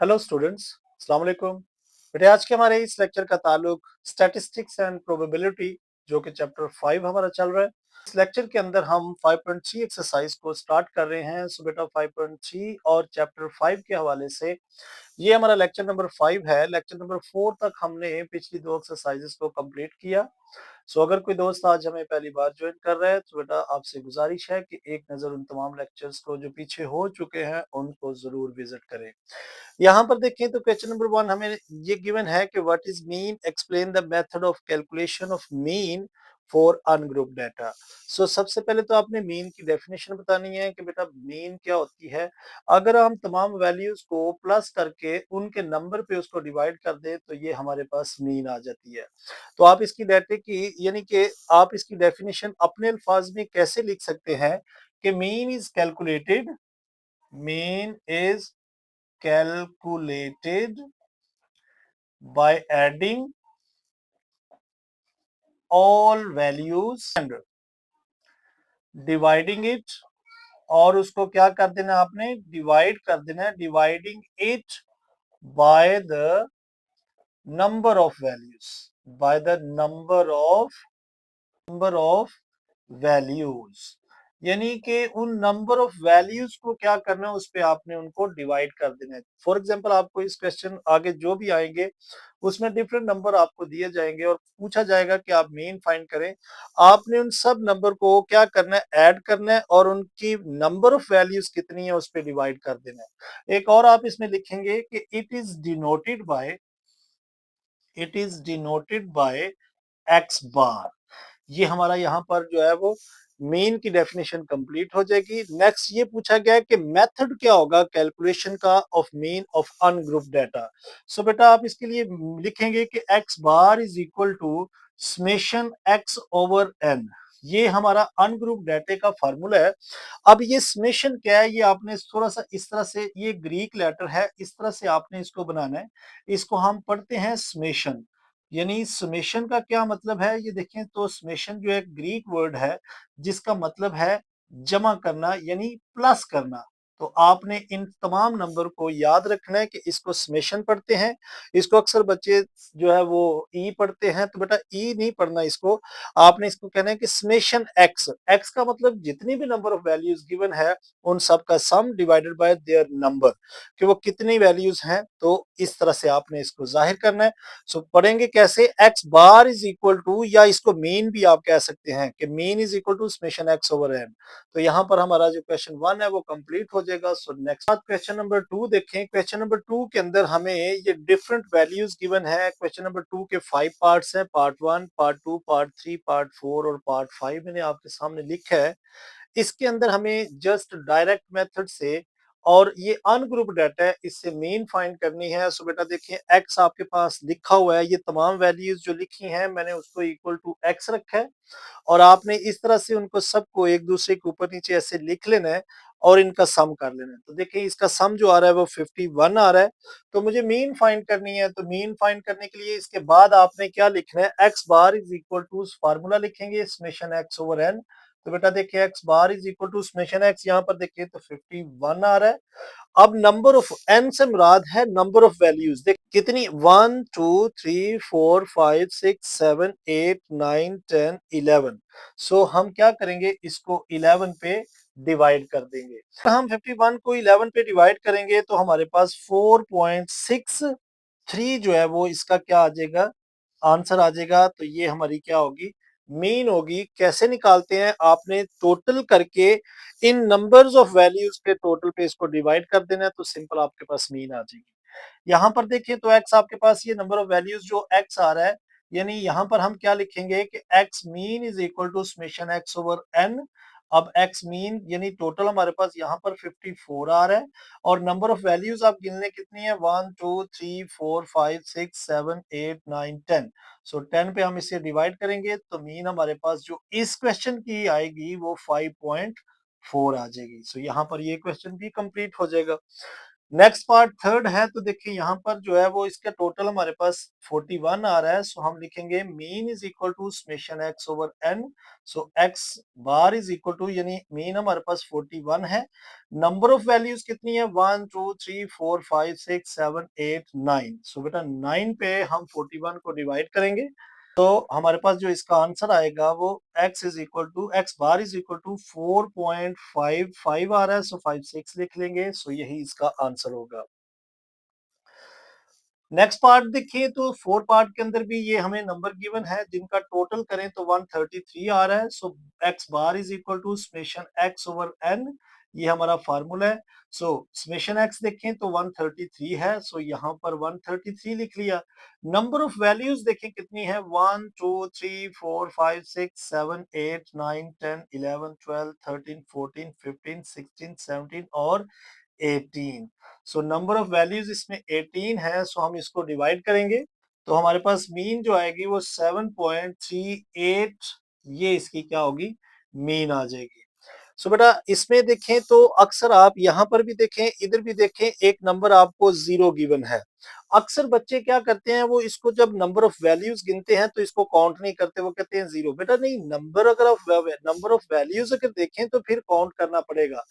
Hello students, अस्सलाम वालेकुम। बेटे आज के हमारे इस लेक्चर का ताल्लुक स्टैटिस्टिक्स एंड प्रोबेबिलिटी जो कि चैप्टर 5 हमारा चल रहा है। इस लेक्चर के अंदर हम 5.3 एक्सरसाइज को स्टार्ट कर रहे हैं। सो बेटा 5.3 और चैप्टर 5 के हवाले से ये हमारा लेक्चर नंबर 5 है। लेक्चर नंबर 4 तक हमने पिछली दो एक्सरसाइजेस को कंप्लीट किया। सो अगर कोई दोस्त आज हमें पहली बार ज्वाइन कर रहा है तो बेटा आपसे गुजारिश है कि एक नज़र उन तमाम लेक्चर्स को जो पीछे हो चुके हैं उनको जरूर विजिट करें। यहाँ पर देखें तो क्वेश्चन नंबर 1 हमें ये गिवन है कि what is mean, explain the method of calculation of mean for ungroup data. So सबसे पहले तो आपने मीन की डेफिनेशन बतानी है कि बेटा मीन क्या होती है। अगर हम तमाम वैल्यूज को प्लस करके उनके नंबर पे उसको डिवाइड कर दें तो ये हमारे पास मीन आ जाती है। तो आप इसकी डाटे की यानी कि आप इसकी डेफिनेशन अपने अल्फाज में कैसे लिख सकते हैं कि mean is calculated, mean is calculated by adding all values and dividing it, और उसको क्या कर देना आपने डिवाइड कर देना है, dividing it by the number of values, by the number of values, यानी कि उन नंबर ऑफ वैल्यूज को क्या करना है उस पे आपने उनको डिवाइड कर देना है। फॉर एग्जांपल आपको इस क्वेश्चन आगे जो भी आएंगे उसमें डिफरेंट नंबर आपको दिए जाएंगे और पूछा जाएगा कि आप मीन फाइंड करें। आपने उन सब नंबर को क्या करना है, ऐड करना है और उनकी नंबर ऑफ वैल्यूज कितनी है उस पर डिवाइड कर देना है। एक और आप इसमें लिखेंगे कि it is denoted by x bar. ये हमारा यहाँ पर जो है वो मेन की डेफिनेशन कंप्लीट हो जाएगी। नेक्स्ट ये पूछा गया है कि मेथड क्या होगा कैलकुलेशन का of mean of ungroup data. So बेटा आप इसके लिए लिखेंगे कि x bar is equal to summation x over n. ये हमारा अनग्रुप डाटे का फार्मूला है। अब ये समेशन क्या है, ये आपने थोड़ा सा इस तरह से, ये ग्रीक लेटर है, इस तरह से आपने इसको बनाना है। इसको हम पढ़ते हैं समेशन। यानी समेशन का क्या मतलब है, ये देखें तो समेशन जो है ग्रीक वर्ड है जिसका मतलब है जमा करना यानी प्लस करना। तो आपने इन तमाम नंबर को याद रखना है कि इसको समेशन पढ़ते हैं। इसको अक्सर बच्चे जो है वो ई पढ़ते हैं, तो बेटा ई नहीं पढ़ना इसको। आपने इसको कहना है कि समेशन एक्स, एक्स का मतलब जितनी भी नंबर ऑफ वैल्यूज गिवन है उन सब का सम डिवाइडेड बाय देयर नंबर, कि वो कितनी वैल्यूज हैं। तो इस तरह से आपने इसको जाहिर करना है। सो पढ़ेंगे कैसे, X bar is equal to, या इसको मीन भी आप कह सकते हैं कि mean is equal to summation x over N. तो यहाँ पर हमारा जो क्वेश्चन 1 है वो कंप्लीट हो जाएगा। सो नेक्स्ट क्वेश्चन नंबर 2 देखें। क्वेश्चन नंबर 2 के अंदर हमें ये डिफरेंट वैल्यूज गिवन है। क्वेश्चन नंबर 2 के 5 पार्ट्स हैं, पार्ट 1, पार्ट 2, पार्ट 3, पार्ट 4 और पार्ट 5 मैंने आपके सामने लिखा है। इसके अंदर हमें जस्ट डायरेक्ट मेथड से और ये अनग्रुप डाटा है इससे मीन फाइंड करनी है। सो बेटा देखिए एक्स आपके पास लिखा हुआ है, ये तमाम वैल्यूज जो लिखी हैं मैंने उसको इक्वल टू एक्स रखा है और आपने इस तरह से उनको सबको एक दूसरे के ऊपर नीचे ऐसे लिख लेना है और इनका सम कर लेना है। तो देखिए इसका सम जो आ रहा है वो 51 आ रहा है। तो मुझे मीन फाइंड करनी है, तो मीन फाइंड करने के लिए इसके बाद आपने क्या लिखना है, X bar is equal to formula लिखेंगे समेशन एक्स ओवर एन। तो बेटा देखिए X bar is equal to summation X, यहाँ पर देखिए तो 51 आ रहा है। अब नंबर ऑफ एन से मुराद है नंबर ऑफ वैल्यूज, देख कितनी 1 2 3 4 5 6 7 8 9 10 11। सो हम क्या करेंगे, इसको 11 पे डिवाइड कर देंगे। हम 51 को 11 पे डिवाइड करेंगे तो हमारे पास 4.63 जो है वो इसका क्या आ जाएगा, आंसर आ जाएगा। तो ये हमारी क्या होगी, मीन होगी। कैसे निकालते हैं, आपने टोटल करके इन नंबर्स ऑफ वैल्यूज के टोटल पे इसको डिवाइड कर देना है तो सिंपल आपके पास मीन आ जाएगी। यहाँ पर देखिए तो एक्स आपके पास ये नंबर ऑफ वैल्यूज जो एक्स आ रहा है, यानी यहाँ पर हम क्या लिखेंगे कि X mean is equal to summation x over N. अब एक्स मीन यानी टोटल हमारे पास यहाँ पर 54 आ रहा है और नंबर ऑफ वैल्यूज आप गिनने कितनी है, 1 2 3 4 5 6 7 8 9 10। सो 10 पे हम इसे डिवाइड करेंगे तो मीन हमारे पास जो इस क्वेश्चन की आएगी वो 5.4 आ जाएगी। सो यहाँ पर ये क्वेश्चन भी कंप्लीट हो जाएगा। नेक्स्ट पार्ट थर्ड है, तो देखिए यहाँ पर जो है वो इसका टोटल हमारे पास 41 आ रहा है। सो हम लिखेंगे mean is equal to summation x over N. So x bar is equal to, यानी मीन हमारे पास 41 है। नंबर ऑफ वैल्यूज कितनी है, 1 2 3 4 5 6 7 8 9। सो बेटा 9 पे हम 41 को डिवाइड करेंगे, तो हमारे पास जो इसका आंसर आएगा वो X bar is equal to 4.55 आ रहा है। सो 56 लिख लेंगे। सो यही इसका आंसर होगा। नेक्स्ट पार्ट देखिए, तो फोर पार्ट के अंदर भी ये हमें नंबर गिवन है जिनका टोटल करें तो 133 आ रहा है। So x bar is equal to summation x over n, ये हमारा फार्मूला है। सो समेशन एक्स देखें तो 133 है। सो यहाँ पर 133 लिख लिया। नंबर ऑफ वैल्यूज देखें कितनी है, 1 2 3 4 5 6 7 8 9 10 11 12 13 14 15 16 17 और 18। सो नंबर ऑफ वैल्यूज इसमें 18 है। सो हम इसको डिवाइड करेंगे, तो हमारे पास मीन जो आएगी वो 7.38, ये इसकी क्या होगी, मीन आ जाएगी। सो बेटा इसमें देखें तो अक्सर आप यहाँ पर भी देखें, इधर भी देखें, एक नंबर आपको 0 गिवन है। अक्सर बच्चे क्या करते हैं, वो इसको जब नंबर ऑफ वैल्यूज गिनते हैं तो इसको काउंट नहीं करते, वो कहते हैं 0। बेटा नहीं, नंबर अगर आप नंबर ऑफ वैल्यूज अगर देखें तो फिर काउंट करना पड़ेगा।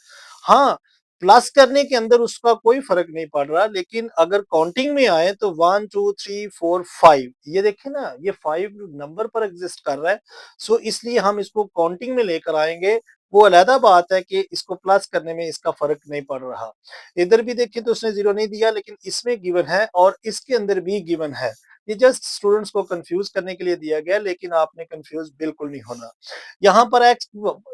हाँ, प्लस करने के अंदर उसका कोई फर्क नहीं पड़ रहा, लेकिन अगर काउंटिंग में आए तो 1 2 3 4 5, ये देखें ना, ये 5 नंबर पर एग्जिस्ट कर रहा है। सो इसलिए हम इसको काउंटिंग में लेकर आएंगे। वो अलहदा बात है कि इसको प्लस करने में इसका फर्क नहीं पड़ रहा। इधर भी देखें तो उसने 0 नहीं दिया, लेकिन इसमें गिवन है और इसके अंदर भी गिवन है। ये जस्ट स्टूडेंट्स को कंफ्यूज करने के लिए दिया गया, लेकिन आपने कंफ्यूज बिल्कुल नहीं होना। यहाँ पर एक्स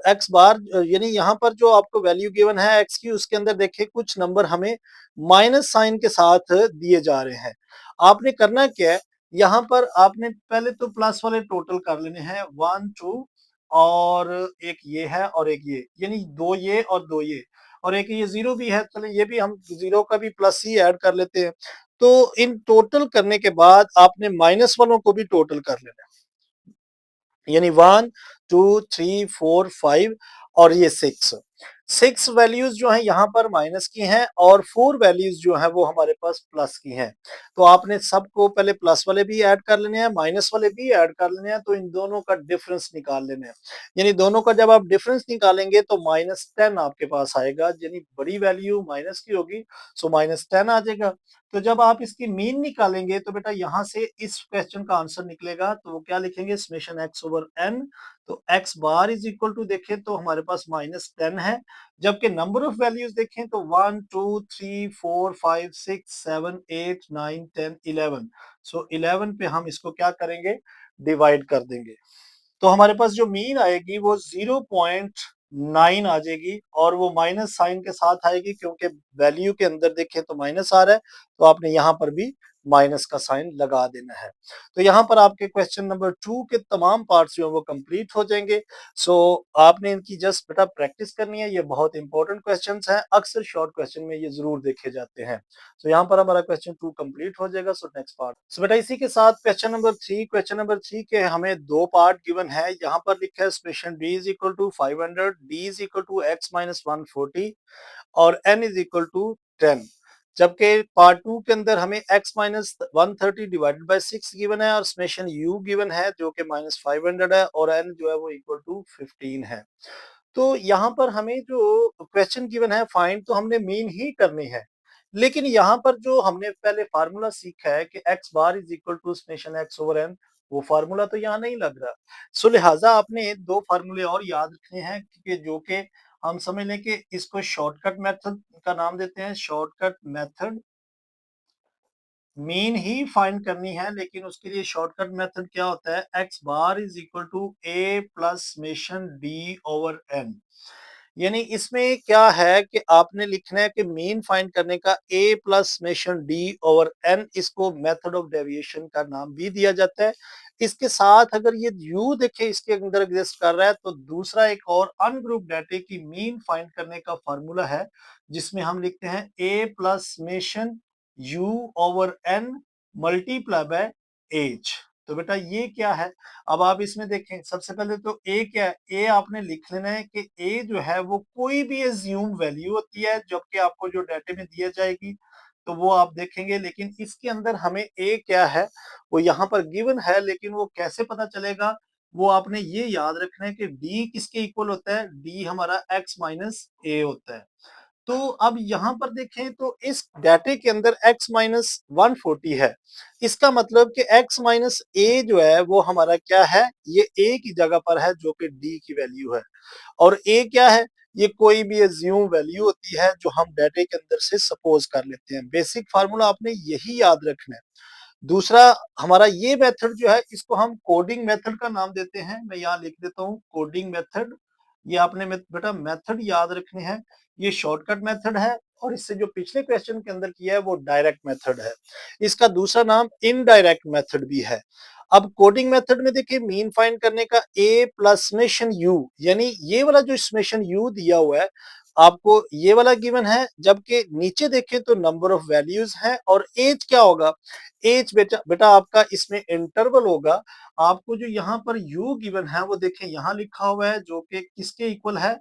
एक्स बार, यानी यहाँ पर जो आपको वैल्यू गिवन है एक्स की, उसके अंदर देखिए कुछ नंबर हमें माइनस साइन के साथ दिए जा रहे हैं। आपने करना क्या है, यहाँ पर आपने पहले तो प्लस वाले टोटल कर लेने हैं, 1 2 और एक ये है और एक ये, यानी दो ये और दो ये, और एक ये 0 भी है। चले ये भी हम 0 का भी प्लस ही ऐड कर लेते हैं। तो इन टोटल करने के बाद आपने माइनस वालों को भी टोटल कर लेना है, यानी 1 2 3 4 5 और ये 6 वैल्यूज जो है यहाँ पर माइनस की हैं और 4 वैल्यूज जो है वो हमारे पास प्लस की हैं। तो आपने सबको पहले प्लस वाले भी ऐड कर लेने हैं, माइनस वाले भी ऐड कर लेने हैं, तो इन दोनों का डिफरेंस निकाल लेना है। यानी दोनों का जब आप डिफरेंस निकालेंगे तो -10 आपके पास आएगा, यानी बड़ी वैल्यू माइनस की होगी। सो -10 आ जाएगा। तो जब आप इसकी मीन निकालेंगे तो बेटा यहाँ से इस क्वेश्चन का आंसर निकलेगा, तो वो क्या लिखेंगे, समेशन एक्स ओवर एन। तो X bar is equal to देखें तो हमारे पास -10 है, जबकि नंबर ऑफ वैल्यूज देखें तो 1 2 3 4 5 6 7 8 9 10 11। सो 11 पे हम इसको क्या करेंगे, डिवाइड कर देंगे। तो हमारे पास जो मीन आएगी वो 0.9 आ जाएगी, और वो माइनस साइन के साथ आएगी, क्योंकि वैल्यू के अंदर देखें तो माइनस आ रहा है, तो आपने यहाँ पर भी माइनस का साइन लगा देना है। तो यहाँ पर आपके क्वेश्चन नंबर 2 के तमाम पार्ट्स जो है वो कंप्लीट हो जाएंगे। सो आपने इनकी जस्ट बेटा प्रैक्टिस करनी है, ये बहुत इंपॉर्टेंट क्वेश्चंस हैं, अक्सर शॉर्ट क्वेश्चन में ये जरूर देखे जाते हैं। सो यहाँ पर हमारा क्वेश्चन 2 कंप्लीट हो जाएगा। सो नेक्स्ट पार्ट, सो बेटा इसी के साथ क्वेश्चन नंबर 3 के हमें दो पार्ट गिवन है। यहाँ पर लिखा है summation d is equal to 500, d is equal to x minus 140 और n इज इक्वल टू 10। जबकि पार्ट 2 के अंदर हमें x minus 130 divided by 6 given है और समेशन u गिवन है जो कि -500 है, और n जो है वो इक्वल टू 15 है। तो यहाँ पर हमें जो क्वेश्चन गिवन है फाइंड, तो हमने मीन ही करनी है, लेकिन यहाँ पर जो हमने पहले फार्मूला सीखा है कि x bar is equal to summation x over N, वो फार्मूला तो यहाँ नहीं लग रहा। सो लिहाजा आपने दो फार्मूले और याद रखने हैं कि जो कि हम समझ लें कि इसको शॉर्टकट मेथड का नाम देते हैं, shortcut method. Mean he find करनी है, लेकिन उसके लिए शॉर्टकट मेथड क्या होता है, X bar is equal to A plus summation D over N. यानी इसमें क्या है कि आपने लिखना है कि मीन फाइंड करने का a plus summation D over N, इसको मेथड ऑफ डेविएशन का नाम भी दिया जाता है। इसके साथ अगर ये u देखे इसके अंदर एग्जिस्ट कर रहा है, तो दूसरा एक और अनग्रुप डाटे की मीन फाइंड करने का फॉर्मूला है, जिसमें हम लिखते हैं a plus summation u over n multiply by h. तो बेटा ये क्या है? अब आप इसमें देखें, सबसे पहले तो ए क्या है? ए आपने लिख लेना है कि ए जो है वो कोई भी एज्यूम वैल्यू होती है जबकि आपको जो डाटे में दिया जाएगी, तो वो आप देखेंगे। लेकिन इसके अंदर हमें ए क्या है वो यहाँ पर गिवन है, लेकिन वो कैसे पता चलेगा? वो आपने ये याद रखना है कि डी किसके इक्वल होता है? डी हमारा एक्स माइनस ए होता है। तो अब यहाँ पर देखें तो इस डाटे के अंदर x माइनस 140 है। इसका मतलब कि x माइनस ए जो है वो हमारा क्या है? ये a की जगह पर है जो कि d की वैल्यू है। और a क्या है? ये कोई भी एज्यूम वैल्यू होती है जो हम डाटे के अंदर से सपोज कर लेते हैं। बेसिक फार्मूला आपने यही याद रखना है। दूसरा हमारा ये मेथड जो है इसको हम कोडिंग मेथड का नाम देते हैं। मैं यहाँ लिख देता हूँ कोडिंग मेथड। ये आपने बेटा मेथड याद रखने हैं। ये शॉर्टकट मेथड है और इससे जो पिछले क्वेश्चन के अंदर किया है वो डायरेक्ट मेथड है। इसका दूसरा नाम इनडायरेक्ट मेथड भी है। अब कोडिंग मेथड में देखिए मीन फाइंड करने का a प्लस समेशन u, यानी ये वाला जो समेशन u दिया हुआ है आपको ये वाला गिवन है, जबकि नीचे देखें तो नंबर ऑफ वैल्यूज हैं और एज क्या होगा? एज बेटा बेटा आपका इसमें इंटरवल होगा। आपको जो यहाँ पर u गिवन है वो देखें यहाँ लिखा हुआ है जो कि किसके इक्वल है?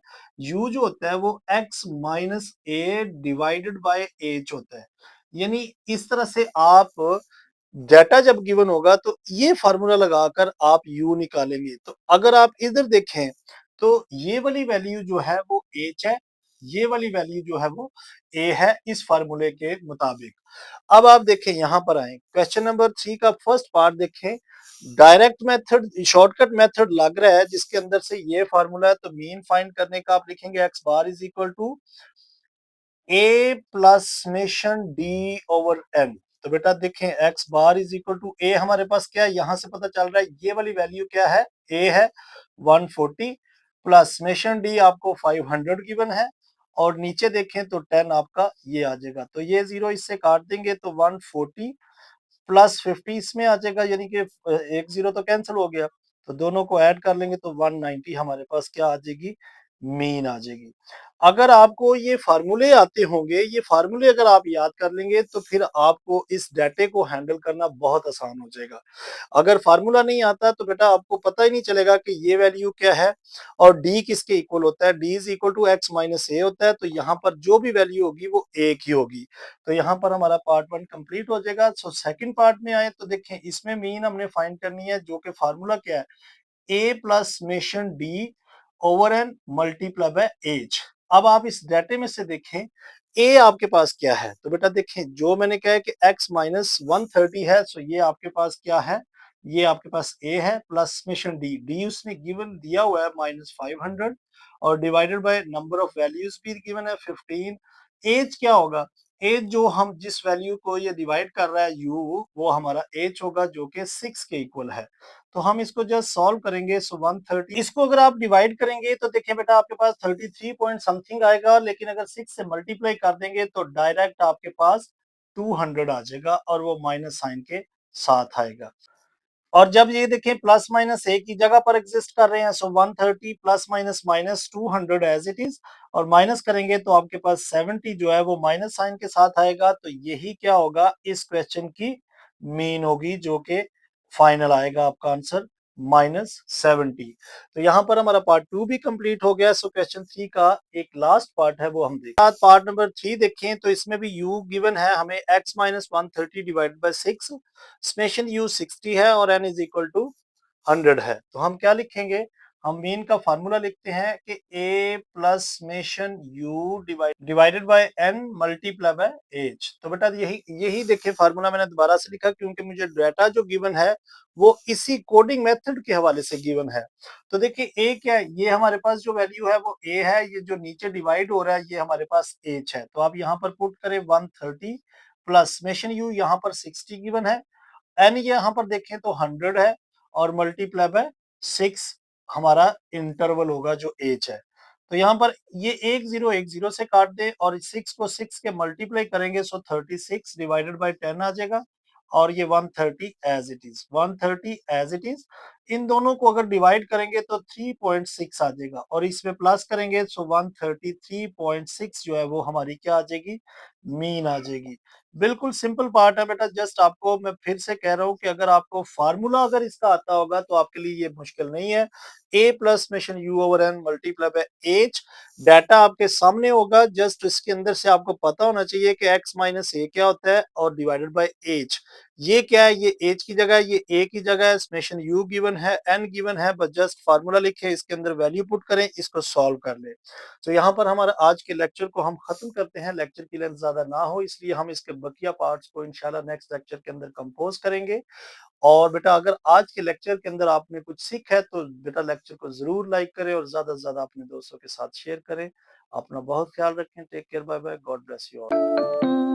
u जो होता है वो x minus A divided by h होता है। यानी इस तरह से आप डाटा जब गिवन होगा तो ये फार्मूला लगाकर आप u निकालेंगे। तो अगर आप इधर देखें तो ये वाली वैल्यू जो है वो h है, ये वाली वैल्यू जो है वो a है इस फार्मूले के मुताबिक। अब आप देखें यहाँ पर आए क्वेश्चन नंबर 3 का फर्स्ट पार्ट देखें। डायरेक्ट मेथड शॉर्टकट मेथड लग रहा है जिसके अंदर से ये फार्मूला है, तो मीन फाइंड करने का आप लिखेंगे x bar is equal to A plus summation D over N. तो बेटा देखें x bar is equal to a हमारे पास क्या है? यहां से पता चल रहा है ये वाली वैल्यू क्या है? ए है 140 प्लस समेशन डी आपको 500 गिवन है और नीचे देखें तो 10 आपका ये आ जाएगा। तो ये जीरो इससे काट देंगे तो 140 प्लस 50 इसमें आ जाएगा, यानी कि एक जीरो तो कैंसिल हो गया। तो दोनों को ऐड कर लेंगे तो 190 हमारे पास क्या आ जाएगी? मीन आ जाएगी। अगर आपको ये फार्मूले आते होंगे, ये फार्मूले अगर आप याद कर लेंगे तो फिर आपको इस डाटे को हैंडल करना बहुत आसान हो जाएगा। अगर फार्मूला नहीं आता तो बेटा आपको पता ही नहीं चलेगा कि ये वैल्यू क्या है और डी किसके इक्वल होता है। D is equal to x minus a होता है, तो यहाँ पर जो भी वैल्यू होगी वो एक ही होगी। तो यहाँ पर हमारा पार्ट 1 कंप्लीट हो जाएगा। सो सेकंड पार्ट में आए तो देखें इसमें मीन हमने फाइंड करनी है जो कि फार्मूला क्या है? A plus summation D over n multiply by h. अब आप इस डाटे में से देखें ए आपके पास क्या है? तो बेटा देखें जो मैंने कहा है कि x माइनस 130 है, सो ये आपके पास क्या है? ये आपके पास a है प्लस समेशन डी। डी उसने गिवन दिया हुआ है माइनस 500 और divided by number of values भी गिवन है 15। एज क्या होगा? एज जो हम जिस वैल्यू को ये डिवाइड कर रहा है u, वो हमारा एज होगा जो कि 6 के इक्वल है। तो हम इसको जस्ट सॉल्व करेंगे। सो 130 इसको अगर आप डिवाइड करेंगे तो देखें बेटा आपके पास 33 पॉइंट समथिंग आएगा, लेकिन अगर 6 से मल्टीप्लाई कर देंगे तो डायरेक्ट आपके पास 200 आ जाएगा और वो माइनस साइन के साथ आएगा। और जब ये देखें प्लस माइनस एक ही जगह पर एग्जिस्ट कर रहे हैं, so 130 plus minus minus 200 as it is, और माइनस करेंगे तो आपके पास 70 जो है वो माइनस साइन के साथ आएगा। तो यही क्या होगा? इस क्वेश्चन की मीन होगी जो कि फाइनल आएगा आपका आंसर -70। तो यहाँ पर हमारा पार्ट 2 भी कंप्लीट हो गया। सो क्वेश्चन 3 का एक लास्ट पार्ट है वो हम देखें। पार्ट नंबर 3 देखें तो इसमें भी u गिवन है हमें x minus 130 divided by 6, summation u 60 है और n इज इक्वल टू 100 है। तो हम क्या लिखेंगे? हम मीन का फार्मूला लिखते हैं कि a plus summation u divided by n multiply by h. तो बेटा यही यही देखिए फार्मूला मैंने दोबारा से लिखा क्योंकि मुझे डाटा जो गिवन है वो इसी कोडिंग मेथड के हवाले से गिवन है। तो देखिए a क्या है? ये हमारे पास जो वैल्यू है वो a है, ये जो नीचे डिवाइड हो रहा है ये हमारे पास h है। तो आप यहाँ पर पुट करें 130 प्लस समेशन u यहाँ पर 60 गिवन है, एन यहाँ पर देखें तो 100 है और मल्टीप्लाई बाय 6 हमारा इंटरवल होगा जो एज है। तो यहाँ पर ये एक जीरो से काट दे और 6 को 6 के मल्टीप्लाई करेंगे सो 36 डिवाइडेड बाय 10 आ जाएगा और ये 130 as it is, 130 as it is. इन दोनों को अगर डिवाइड करेंगे तो 3.6 आ जाएगा और इसमें प्लस करेंगे सो 133.6 जो है वो हमारी क्या आ जाएगी, मीन आ जाएगी। बिल्कुल सिंपल पार्ट है बेटा, जस्ट आपको मैं फिर से कह रहा हूँ कि अगर आपको फार्मूला अगर इसका आता होगा तो आपके लिए ये मुश्किल नहीं है। A plus summation u over n multiply by h, data आपके सामने होगा, जस्ट इसके अंदर से आपको पता होना चाहिए कि एक्स माइनस ए क्या होता है और डिवाइडेड बाय एच। ये क्या है, ये एच की जगह है, ये ए की जगह है, समेशन यू गिवन है, एन गिवन है, बस जस्ट फार्मूला लिखे, इसके अंदर वैल्यू पुट करें, इसको सॉल्व कर ले। तो यहाँ पर हमारा आज के लेक्चर को हम खत्म करते हैं, लेक्चर की लेंथ ज्यादा ना हो इसलिए हम इसके बकिया पार्ट्स को इंशाल्लाह नेक्स्ट लेक्चर के अंदर कंपोज करेंगे। और बेटा अगर आज के लेक्चर के अंदर आपने कुछ सीखा है तो बेटा लेक्चर को जरूर लाइक करें और ज्यादा से ज्यादा अपने दोस्तों के साथ शेयर करें। अपना बहुत ख्याल रखें, take care, bye bye, God bless you all.